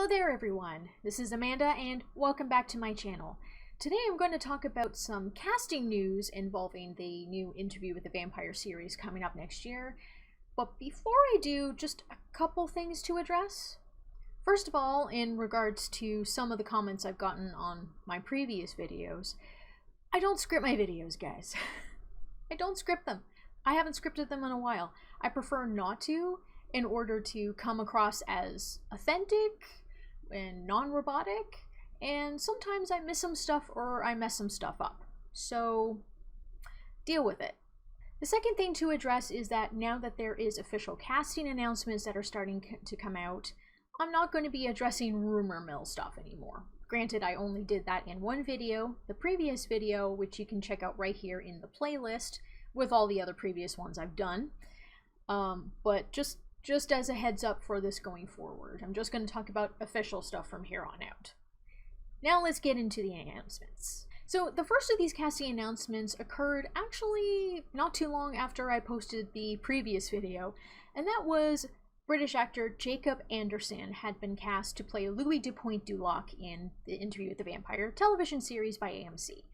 Hello there everyone, this is Amanda and welcome back to my channel. Today I'm going to talk about some casting news involving the new Interview with the Vampire series coming up next year. But before I do, just a couple things to address. First of all, in regards to some of the comments I've gotten on my previous videos, I don't script my videos, guys. I don't script them. I haven't scripted them in a while. I prefer not to, in order to come across as authentic and non-robotic, and sometimes I miss some stuff or I mess some stuff up. So deal with it. The second thing to address is that now that there is official casting announcements that are starting to come out, I'm not going to be addressing rumor mill stuff anymore. Granted, I only did that in one video, the previous video, which you can check out right here in the playlist with all the other previous ones I've done. But just as a heads up for this going forward, I'm just going to talk about official stuff from here on out. Now let's get into the announcements. So the first of these casting announcements occurred actually not too long after I posted the previous video, and that was British actor Jacob Anderson had been cast to play Louis Dupoint-Duloc in the Interview with the Vampire television series by AMC.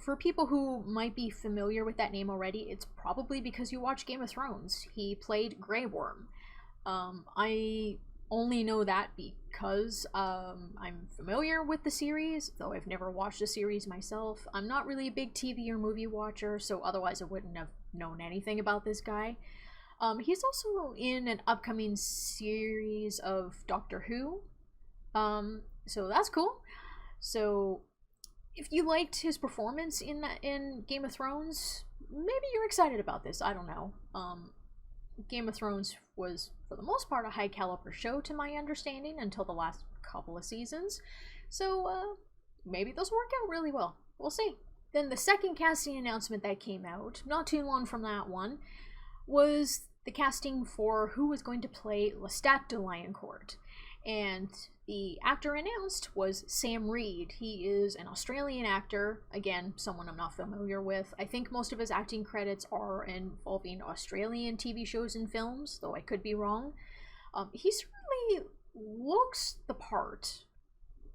For people who might be familiar with that name already, it's probably because you watch Game of Thrones. He played Grey Worm. I only know that because I'm familiar with the series, though I've never watched the series myself. I'm not really a big TV or movie watcher, so otherwise I wouldn't have known anything about this guy. He's also in an upcoming series of Doctor Who, so that's cool. So if you liked his performance in Game of Thrones, maybe you're excited about this. I don't know. Game of Thrones was, for the most part, a high caliber show to my understanding until the last couple of seasons. So maybe those work out really well. We'll see. Then the second casting announcement that came out, not too long from that one, was the casting for who was going to play Lestat de Lioncourt. And the actor announced was Sam Reid. He is an Australian actor, again, someone I'm not familiar with. I think most of his acting credits are involving Australian TV shows and films, though I could be wrong. He certainly looks the part.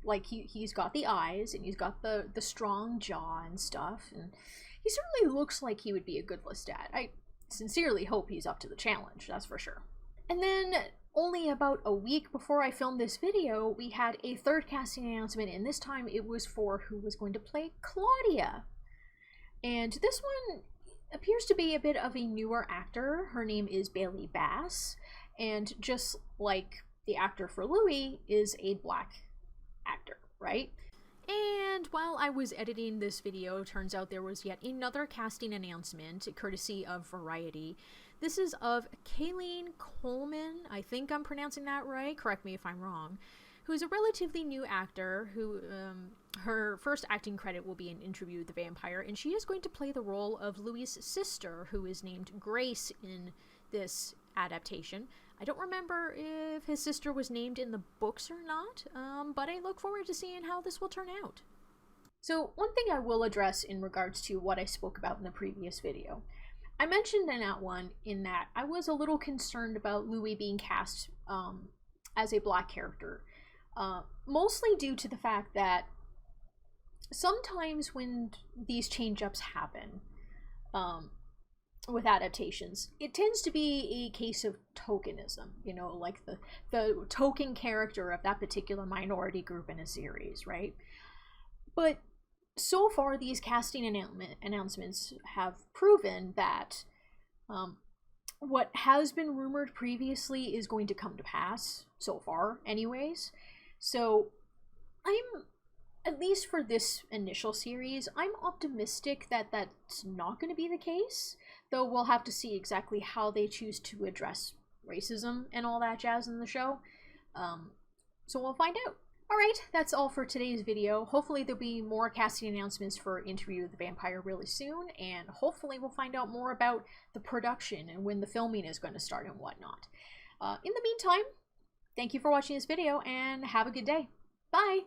Like, he's got the eyes, and he's got the strong jaw and stuff, and he certainly looks like he would be a good Lestat. I sincerely hope he's up to the challenge, that's for sure. And then, only about a week before I filmed this video, we had a third casting announcement, and this time it was for who was going to play Claudia. And this one appears to be a bit of a newer actor. Her name is Bailey Bass, and just like the actor for Louis, is a black actor, right? And while I was editing this video, turns out there was yet another casting announcement, courtesy of Variety. This is of Kayleen Coleman, I think I'm pronouncing that right, correct me if I'm wrong, who is a relatively new actor who, her first acting credit will be in Interview with the Vampire, and she is going to play the role of Louis' sister, who is named Grace in this adaptation. I don't remember if his sister was named in the books or not, but I look forward to seeing how this will turn out. So one thing I will address in regards to what I spoke about in the previous video. I mentioned in that one in that I was a little concerned about Louis being cast as a black character, mostly due to the fact that sometimes when these change-ups happen with adaptations, it tends to be a case of tokenism, you know, like the token character of that particular minority group in a series, right? But so far, these casting announcements have proven that what has been rumored previously is going to come to pass, so far anyways. So I'm, at least for this initial series, I'm optimistic that that's not going to be the case, though we'll have to see exactly how they choose to address racism and all that jazz in the show. So we'll find out. Alright, that's all for today's video. Hopefully there'll be more casting announcements for Interview with the Vampire really soon, and hopefully we'll find out more about the production and when the filming is going to start and whatnot. In the meantime, thank you for watching this video, and have a good day. Bye!